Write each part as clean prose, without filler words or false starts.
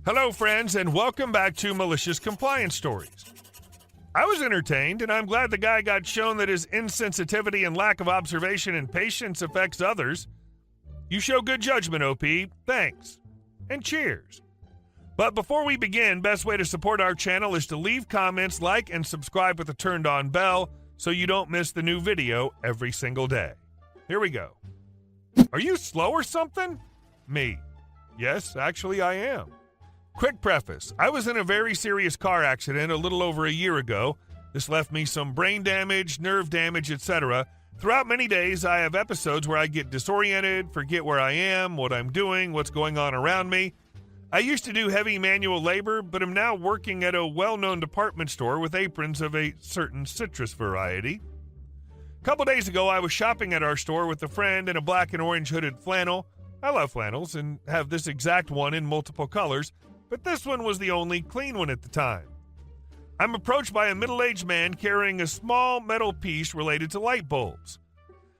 Hello, friends, and welcome back to Malicious Compliance Stories. I was entertained, and I'm glad the guy got shown that his insensitivity and lack of observation and patience affects others. You show good judgment, OP. Thanks. And cheers. But before we begin, best way to support our channel is to leave comments, like, and subscribe with a turned-on bell so you don't miss the new video every single day. Here we go. Are you slow or something? Me. Yes, actually I am. Quick preface. I was in a very serious car accident a little over a year ago. This left me some brain damage, nerve damage, etc. Throughout many days, I have episodes where I get disoriented, forget where I am, what I'm doing, what's going on around me. I used to do heavy manual labor, but am now working at a well-known department store with aprons of a certain citrus variety. A couple days ago, I was shopping at our store with a friend in a black and orange hooded flannel. I love flannels and have this exact one in multiple colors, but this one was the only clean one at the time. I'm approached by a middle-aged man carrying a small metal piece related to light bulbs.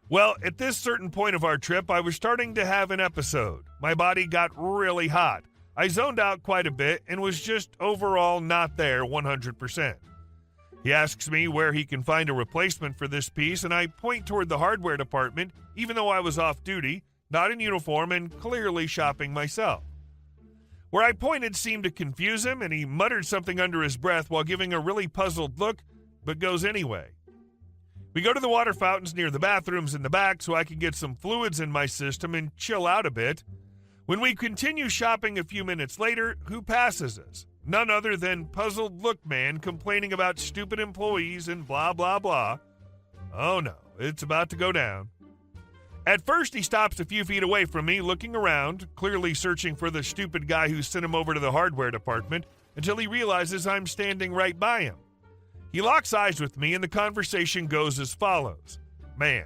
Well, at this certain point of our trip, I was starting to have an episode. My body got really hot. I zoned out quite a bit and was just overall not there 100%. He asks me where he can find a replacement for this piece, and I point toward the hardware department, even though I was off duty, not in uniform, and clearly shopping myself. Where I pointed seemed to confuse him, and he muttered something under his breath while giving a really puzzled look, but goes anyway. We go to the water fountains near the bathrooms in the back so I can get some fluids in my system and chill out a bit. When we continue shopping a few minutes later, who passes us? None other than puzzled look man complaining about stupid employees and blah, blah, blah. Oh no, it's about to go down. At first, he stops a few feet away from me, looking around, clearly searching for the stupid guy who sent him over to the hardware department, until he realizes I'm standing right by him. He locks eyes with me, and the conversation goes as follows. Man,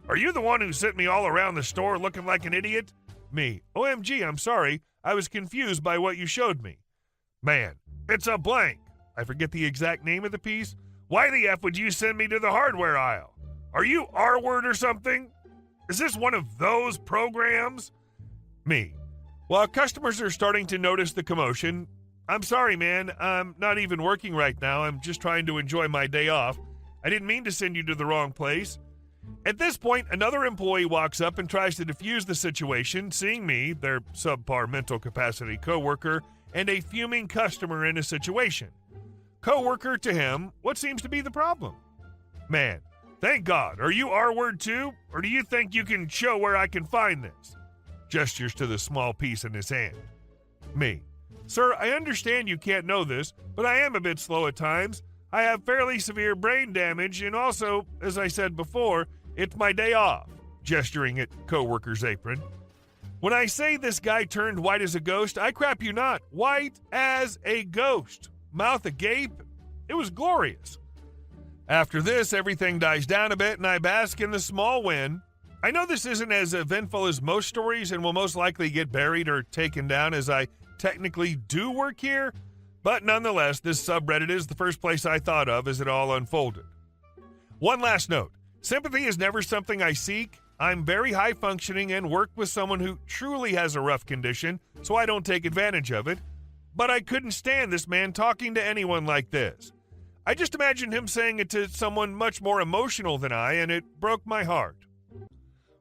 are you the one who sent me all around the store looking like an idiot? Me. OMG, I'm sorry. I was confused by what you showed me. Man, it's a blank. I forget the exact name of the piece. Why the F would you send me to the hardware aisle? Are you R-word or something? Is this one of those programs? Me. While customers are starting to notice the commotion, I'm sorry, man. I'm not even working right now. I'm just trying to enjoy my day off. I didn't mean to send you to the wrong place. At this point, another employee walks up and tries to defuse the situation, seeing me, their subpar mental capacity coworker, and a fuming customer in a situation. Coworker to him, what seems to be the problem? Man, thank God. Are you R-word too? Or do you think you can show where I can find this? Gestures to the small piece in his hand. Me. Sir, I understand you can't know this, but I am a bit slow at times. I have fairly severe brain damage, and also, as I said before, it's my day off. Gesturing at coworker's apron. When I say this guy turned white as a ghost, I crap you not. White as a ghost. Mouth agape. It was glorious. After this, everything dies down a bit, and I bask in the small win. I know this isn't as eventful as most stories and will most likely get buried or taken down, as I technically do work here, but nonetheless, this subreddit is the first place I thought of as it all unfolded. One last note. Sympathy is never something I seek. I'm very high functioning and work with someone who truly has a rough condition, so I don't take advantage of it. But I couldn't stand this man talking to anyone like this. I just imagined him saying it to someone much more emotional than I, and it broke my heart.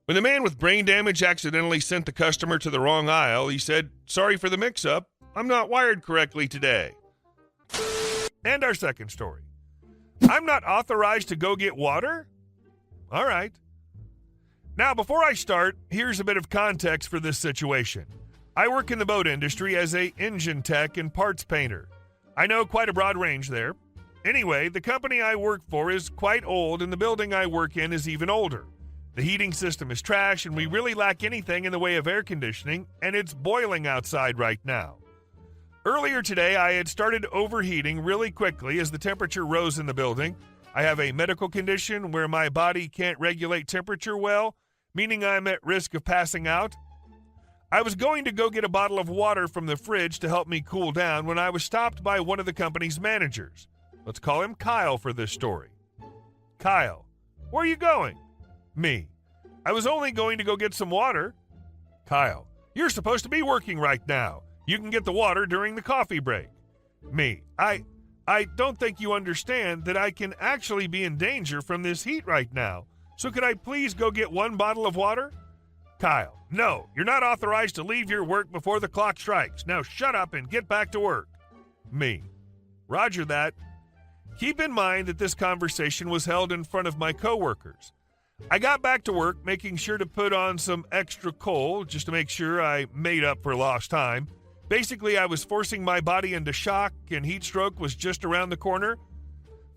When the man with brain damage accidentally sent the customer to the wrong aisle, he said, "Sorry for the mix-up. I'm not wired correctly today." And our second story. I'm not authorized to go get water? All right. Now, before I start, here's a bit of context for this situation. I work in the boat industry as a engine tech and parts painter. I know quite a broad range there. Anyway, the company I work for is quite old, and the building I work in is even older. The heating system is trash, and we really lack anything in the way of air conditioning, and it's boiling outside right now. Earlier today, I had started overheating really quickly as the temperature rose in the building. I have a medical condition where my body can't regulate temperature well, meaning I'm at risk of passing out. I was going to go get a bottle of water from the fridge to help me cool down when I was stopped by one of the company's managers. Let's call him Kyle for this story. Kyle, where are you going? Me. I was only going to go get some water. Kyle, you're supposed to be working right now. You can get the water during the coffee break. Me, I don't think you understand that I can actually be in danger from this heat right now. So could I please go get 1 bottle of water? Kyle, no, you're not authorized to leave your work before the clock strikes. Now shut up and get back to work. Me, roger that. Keep in mind that this conversation was held in front of my coworkers. I got back to work, making sure to put on some extra coal just to make sure I made up for lost time. Basically, I was forcing my body into shock, and heat stroke was just around the corner.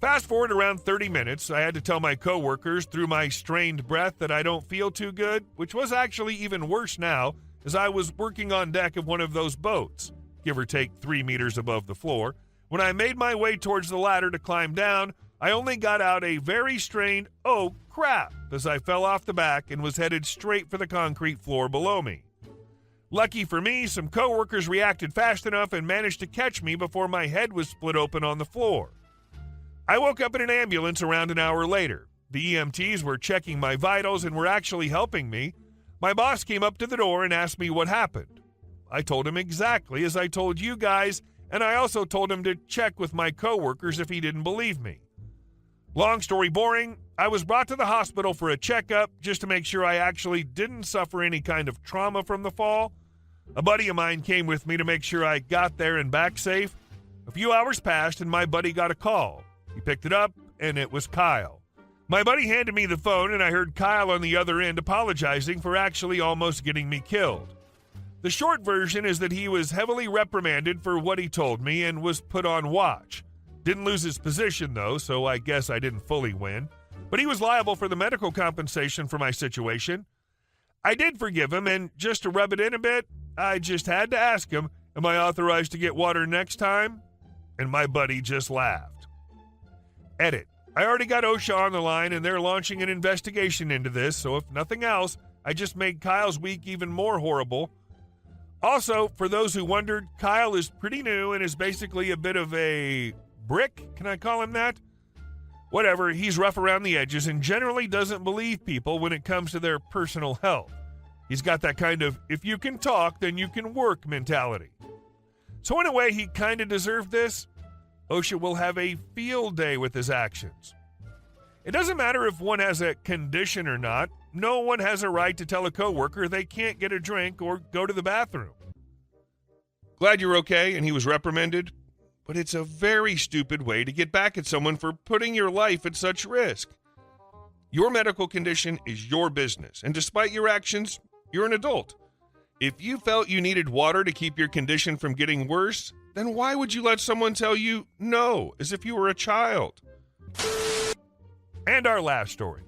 Fast forward around 30 minutes, I had to tell my coworkers through my strained breath that I don't feel too good, which was actually even worse now, as I was working on deck of one of those boats, give or take 3 meters above the floor. When I made my way towards the ladder to climb down, I only got out a very strained, "Oh, crap," as I fell off the back and was headed straight for the concrete floor below me. Lucky for me, some coworkers reacted fast enough and managed to catch me before my head was split open on the floor. I woke up in an ambulance around an hour later. The EMTs were checking my vitals and were actually helping me. My boss came up to the door and asked me what happened. I told him exactly as I told you guys, and I also told him to check with my coworkers if he didn't believe me. Long story boring, I was brought to the hospital for a checkup just to make sure I actually didn't suffer any kind of trauma from the fall. A buddy of mine came with me to make sure I got there and back safe. A few hours passed and my buddy got a call. He picked it up and it was Kyle. My buddy handed me the phone and I heard Kyle on the other end apologizing for actually almost getting me killed. The short version is that he was heavily reprimanded for what he told me and was put on watch. Didn't lose his position though, so I guess I didn't fully win. But he was liable for the medical compensation for my situation. I did forgive him, and just to rub it in a bit, I just had to ask him, am I authorized to get water next time? And my buddy just laughed. Edit. I already got OSHA on the line, and they're launching an investigation into this, so if nothing else, I just made Kyle's week even more horrible. Also, for those who wondered, Kyle is pretty new and is basically a bit of a brick. Can I call him that? Whatever, he's rough around the edges and generally doesn't believe people when it comes to their personal health. He's got that kind of, if you can talk, then you can work mentality. So in a way, he kind of deserved this. OSHA will have a field day with his actions. It doesn't matter if one has a condition or not. No one has a right to tell a coworker they can't get a drink or go to the bathroom. Glad you're okay and he was reprimanded, but it's a very stupid way to get back at someone for putting your life at such risk. Your medical condition is your business, and despite your actions, you're an adult. If you felt you needed water to keep your condition from getting worse, then why would you let someone tell you no, as if you were a child? And our last story.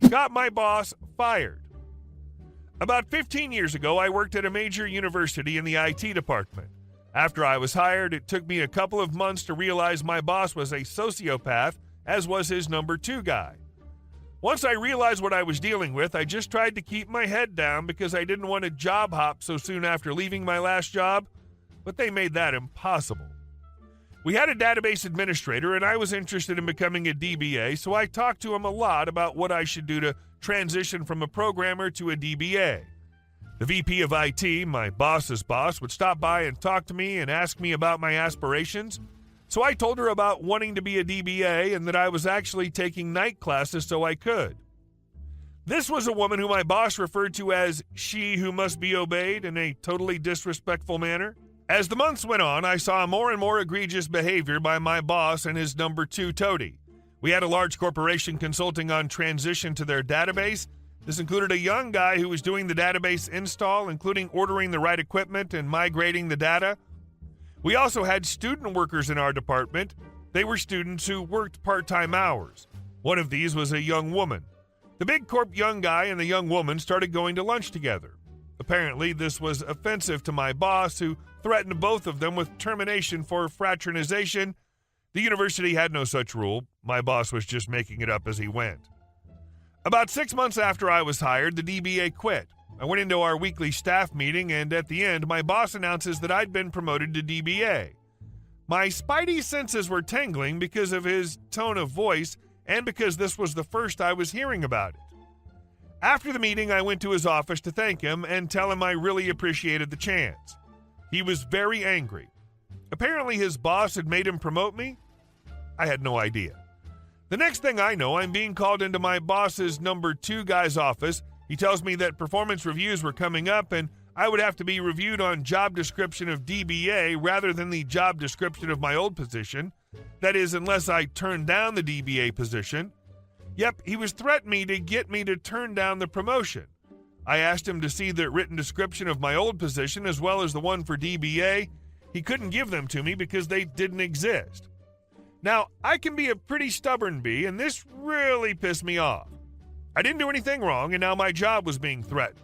Got my boss fired. About 15 years ago, I worked at a major university in the IT department. After I was hired, it took me a couple of months to realize my boss was a sociopath, as was his number 2 guy. Once I realized what I was dealing with, I just tried to keep my head down because I didn't want to job hop so soon after leaving my last job, but they made that impossible. We had a database administrator, and I was interested in becoming a DBA, so I talked to him a lot about what I should do to transition from a programmer to a DBA. The VP of IT, my boss's boss, would stop by and talk to me and ask me about my aspirations. So I told her about wanting to be a DBA and that I was actually taking night classes so I could. This was a woman who my boss referred to as she who must be obeyed in a totally disrespectful manner. As the months went on, I saw more and more egregious behavior by my boss and his number 2 toady. We had a large corporation consulting on transition to their database. This included a young guy who was doing the database install, including ordering the right equipment and migrating the data. We also had student workers in our department. They were students who worked part-time hours. One of these was a young woman. The big corp young guy and the young woman started going to lunch together. Apparently, this was offensive to my boss, who threatened both of them with termination for fraternization. The university had no such rule. My boss was just making it up as he went. About 6 months after I was hired, the DBA quit. I went into our weekly staff meeting, and at the end, my boss announces that I'd been promoted to DBA. My spidey senses were tingling because of his tone of voice and because this was the first I was hearing about it. After the meeting, I went to his office to thank him and tell him I really appreciated the chance. He was very angry. Apparently his boss had made him promote me. I had no idea. The next thing I know, I'm being called into my boss's number 2 guy's office. He tells me that performance reviews were coming up and I would have to be reviewed on job description of DBA rather than the job description of my old position. That is, unless I turned down the DBA position. Yep, he was threatening me to get me to turn down the promotion. I asked him to see the written description of my old position as well as the one for DBA. He couldn't give them to me because they didn't exist. Now, I can be a pretty stubborn bee, and this really pissed me off. I didn't do anything wrong, and now my job was being threatened.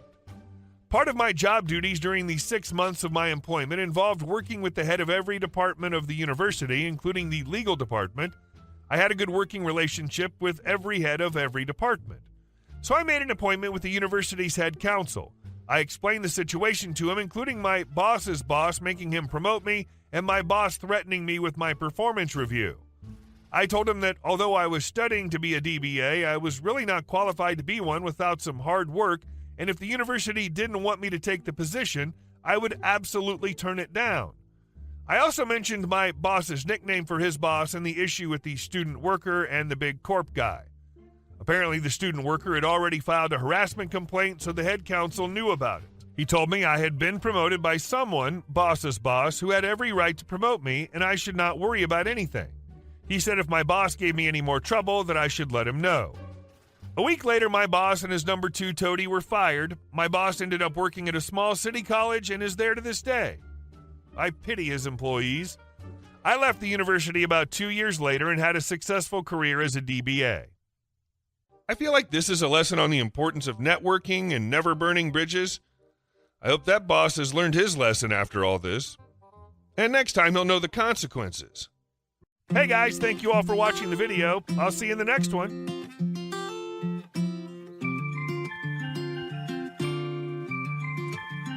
Part of my job duties during the 6 months of my employment involved working with the head of every department of the university, including the legal department. I had a good working relationship with every head of every department. So I made an appointment with the university's head counsel. I explained the situation to him, including my boss's boss making him promote me and my boss threatening me with my performance review. I told him that although I was studying to be a DBA, I was really not qualified to be one without some hard work, and if the university didn't want me to take the position, I would absolutely turn it down. I also mentioned my boss's nickname for his boss and the issue with the student worker and the big corp guy. Apparently, the student worker had already filed a harassment complaint, so the head counsel knew about it. He told me I had been promoted by someone, boss's boss, who had every right to promote me, and I should not worry about anything. He said if my boss gave me any more trouble, that I should let him know. A week later, my boss and his number 2 toady were fired. My boss ended up working at a small city college and is there to this day. I pity his employees. I left the university about 2 years later and had a successful career as a DBA. I feel like this is a lesson on the importance of networking and never burning bridges. I hope that boss has learned his lesson after all this. And next time he'll know the consequences. Hey guys, thank you all for watching the video. I'll see you in the next one.